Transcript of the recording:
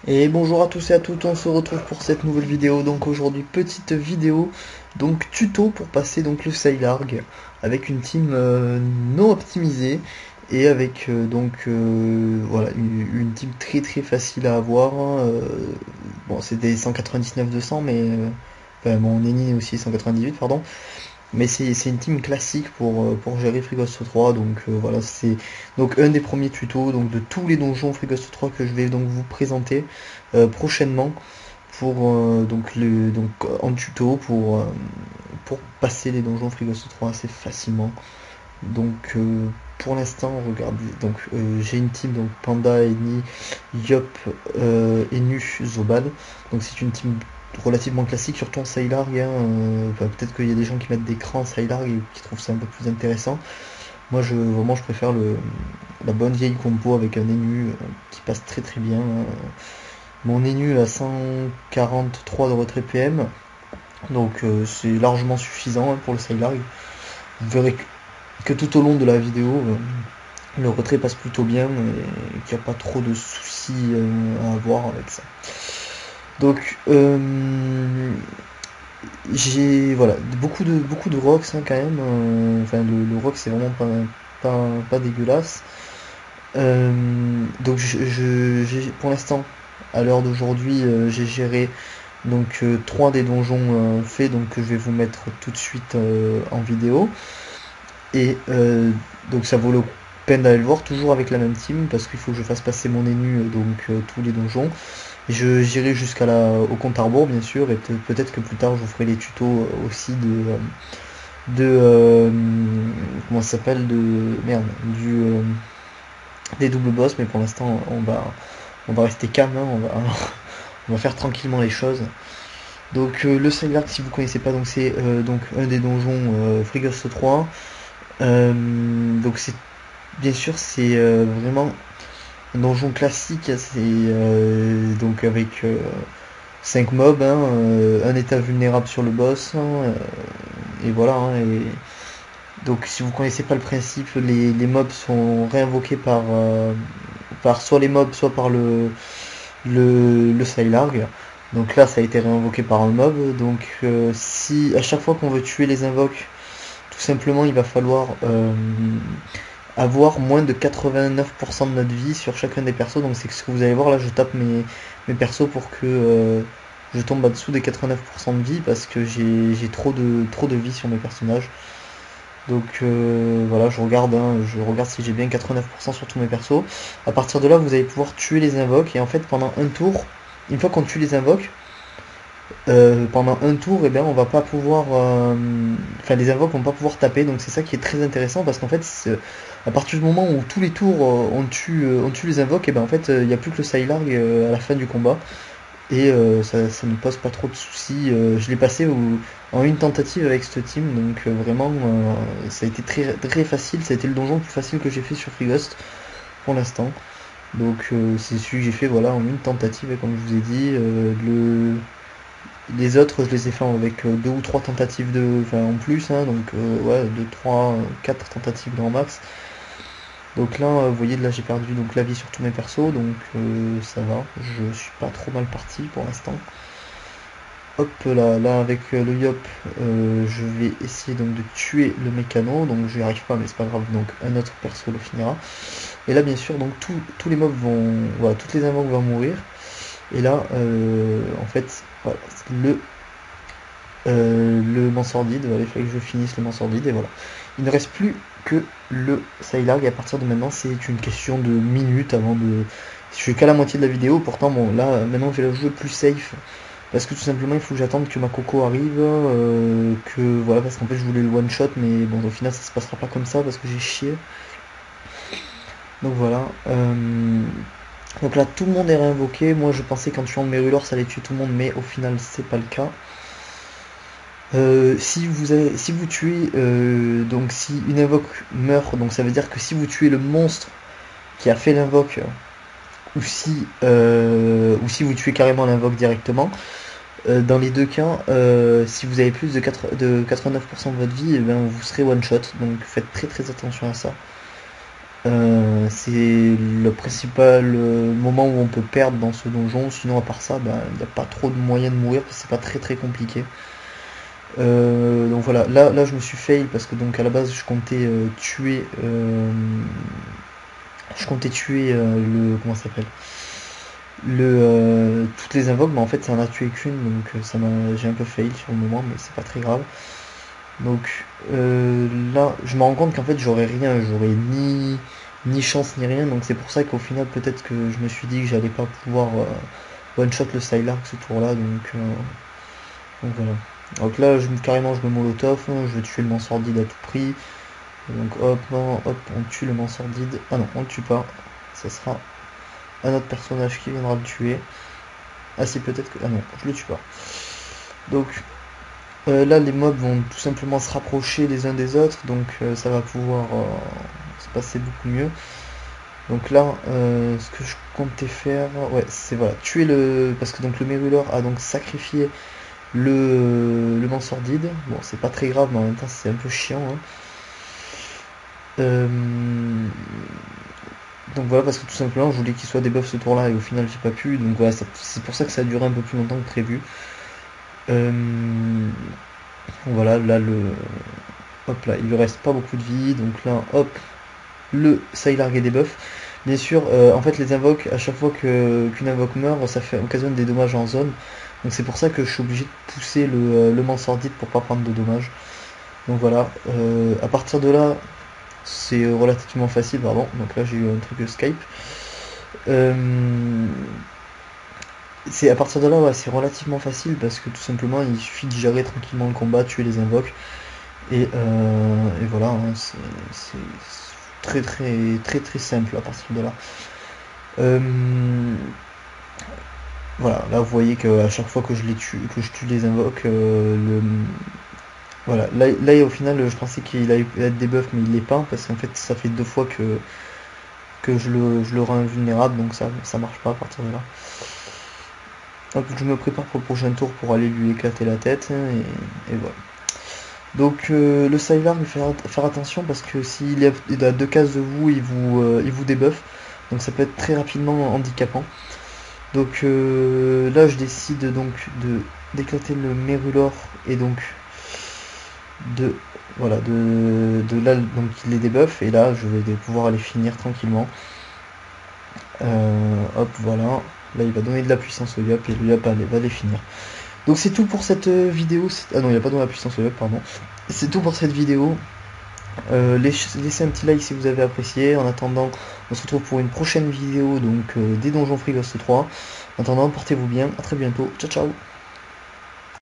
Et bonjour à tous et à toutes, on se retrouve pour cette nouvelle vidéo. Donc aujourd'hui petite vidéo, donc tuto pour passer donc le Sailarg avec une team non optimisée et avec voilà une team très facile à avoir. Bon, c'est des 199-200 mais enfin, mon ennemi est aussi 198 pardon. Mais c'est une team classique pour gérer Freeghost 3, donc voilà, c'est donc un des premiers tutos donc de tous les donjons Freeghost 3 que je vais donc vous présenter prochainement pour en tuto pour passer les donjons Freeghost 3 assez facilement. Donc pour l'instant, regardez, donc j'ai une team donc Panda, Eni, Yop, Enu, Zobal. Donc c'est une team relativement classique, surtout en Sailarg. Hein, enfin, peut-être qu'il y a des gens qui mettent des crans en Sailarg et qui trouvent ça un peu plus intéressant. Moi, vraiment, je préfère la bonne vieille compo avec un Enu qui passe très bien. Mon Enu a 143 de retrait PM, donc c'est largement suffisant hein, pour le Sailarg. Vous verrez que tout au long de la vidéo, le retrait passe plutôt bien et qu'il n'y a pas trop de soucis à avoir avec ça. Donc j'ai voilà beaucoup de rocks hein, quand même. Enfin le rock c'est vraiment pas dégueulasse. Donc j'ai pour l'instant à l'heure d'aujourd'hui j'ai géré donc 3 des donjons faits donc que je vais vous mettre tout de suite en vidéo. Et donc ça vaut le peine d'aller le voir, toujours avec la même team, parce qu'il faut que je fasse passer mon énu, tous les donjons. J'irai jusqu'à au compte à rebours bien sûr, et peut-être que plus tard je vous ferai les tutos aussi de comment ça s'appelle, de merde, des doubles boss, mais pour l'instant on va rester calme, hein, on va faire tranquillement les choses. Donc le Sailarg, si vous connaissez pas, donc c'est donc un des donjons Freeghost 3. Donc c'est bien sûr c'est vraiment un donjon classique, hein, c'est donc avec 5 mobs, hein, un état vulnérable sur le boss, hein, et voilà. Hein, et donc si vous connaissez pas le principe, les mobs sont réinvoqués par soit les mobs, soit par le Sailarg. Donc là ça a été réinvoqué par un mob. Donc si à chaque fois qu'on veut tuer les invoques, tout simplement il va falloir avoir moins de 89% de notre vie sur chacun des persos. Donc c'est ce que vous allez voir là, je tape mes persos pour que je tombe en dessous des 89% de vie parce que j'ai trop de vie sur mes personnages. Donc voilà, je regarde si j'ai bien 89% sur tous mes persos. À partir de là, vous allez pouvoir tuer les invoques et en fait pendant un tour, une fois qu'on tue les invoques, pendant un tour, et bien on va pas pouvoir, enfin les invoques vont pas pouvoir taper, donc c'est ça qui est très intéressant parce qu'en fait, à partir du moment où tous les tours on tue les invoques, et ben en fait il n'y a plus que le Sailarg à la fin du combat et ça ne pose pas trop de soucis. Je l'ai passé en une tentative avec cette team, donc vraiment ça a été très facile, ça a été le donjon le plus facile que j'ai fait sur Freeghost pour l'instant. Donc c'est celui que j'ai fait voilà en une tentative et comme je vous ai dit, les autres, je les ai fait avec 2 ou 3 tentatives enfin, en plus, hein, donc ouais, 2, 3, 4 tentatives grand max. Donc là, vous voyez, là j'ai perdu donc la vie sur tous mes persos, donc ça va, je suis pas trop mal parti pour l'instant. Hop là avec le Yop, je vais essayer donc de tuer le mécano, donc je n'y arrive pas mais c'est pas grave, donc un autre perso le finira. Et là bien sûr donc tous les mobs vont, voilà, toutes les invoques vont mourir. Et là en fait voilà, le Mansordide, voilà, il fallait que je finisse le Mansordide et voilà. Il ne reste plus que le Sailarg et à partir de maintenant c'est une question de minutes avant de... Je suis qu'à la moitié de la vidéo, pourtant bon là maintenant je vais le jouer plus safe parce que tout simplement il faut que j'attende que ma coco arrive, que voilà, parce qu'en fait je voulais le one shot mais bon au final ça se passera pas comme ça parce que j'ai chié. Donc voilà. Donc là tout le monde est réinvoqué, moi je pensais qu'en tuant Mérulor ça allait tuer tout le monde mais au final c'est pas le cas. Si vous tuez, donc si une invoque meurt, donc ça veut dire que si vous tuez le monstre qui a fait l'invoque, ou si vous tuez carrément l'invoque directement, dans les deux cas, si vous avez plus de 89% de votre vie, eh bien, vous serez one shot, donc faites très attention à ça. C'est le principal moment où on peut perdre dans ce donjon. Sinon, à part ça, ben, il n'y a pas trop de moyens de mourir parce que c'est pas très compliqué. Donc voilà, là je me suis fail parce que donc à la base je comptais tuer le, comment ça s'appelle, toutes les invoques, mais en fait ça en a tué qu'une, donc j'ai un peu fail sur le moment, mais c'est pas très grave. Donc là je me rends compte qu'en fait j'aurais rien, j'aurais ni chance ni rien, donc c'est pour ça qu'au final peut-être que je me suis dit que j'allais pas pouvoir one shot le Sylark ce tour là, donc voilà. Donc là carrément je me molotov, hein, je vais tuer le Mansordide à tout prix. Donc hop, non, hop, on tue le Mansordide. Ah non, on le tue pas. Ça sera un autre personnage qui viendra le tuer. Ah si, peut-être que... Ah non, je le tue pas. Donc là, les mobs vont tout simplement se rapprocher les uns des autres. Donc ça va pouvoir se passer beaucoup mieux. Donc là, ce que je comptais faire... Ouais, c'est voilà, tuer le... Parce que donc le Mérulor a donc sacrifié le Mansordide. Bon, c'est pas très grave, mais en même temps, c'est un peu chiant, hein. Donc voilà, parce que tout simplement je voulais qu'il soit debuff ce tour là et au final j'ai pas pu, donc voilà, c'est pour ça que ça a duré un peu plus longtemps que prévu. Voilà, là hop là, il lui reste pas beaucoup de vie, donc là hop, le Sylarg est debuff. Bien sûr, en fait les invoques, à chaque fois qu'une invoque meurt, ça fait occasionne des dommages en zone, donc c'est pour ça que je suis obligé de pousser le Mansordite pour pas prendre de dommages. Donc voilà, à partir de là, c'est relativement facile, pardon. Donc là j'ai eu un truc de Skype. C'est à partir de là, ouais, c'est relativement facile parce que tout simplement il suffit de gérer tranquillement le combat, tuer les invoques et voilà, hein, c'est très simple à partir de là. Voilà, là vous voyez que à chaque fois que je tue les invoques, voilà, là au final je pensais qu'il allait être debuff mais il l'est pas parce qu'en fait ça fait 2 fois que je le rends invulnérable, donc ça marche pas à partir de là. Donc je me prépare pour le prochain tour pour aller lui éclater la tête, hein, et voilà. Donc le Sylarg, il faut faire attention parce que s'il est à 2 cases de vous, il vous débuffe, donc ça peut être très rapidement handicapant. Donc là je décide donc d'éclater le Mérulor et donc voilà, là donc il les débuffe et là je vais pouvoir aller finir tranquillement. Hop, voilà, là il va donner de la puissance au Yop et le Yop va les finir. Donc c'est tout pour cette vidéo. Ah non, il n'y a pas donné la puissance au Yop, pardon. C'est tout pour cette vidéo. Laissez un petit like si vous avez apprécié. En attendant, on se retrouve pour une prochaine vidéo donc des Donjons Free Ghost 3. En attendant, portez-vous bien, à très bientôt, ciao ciao.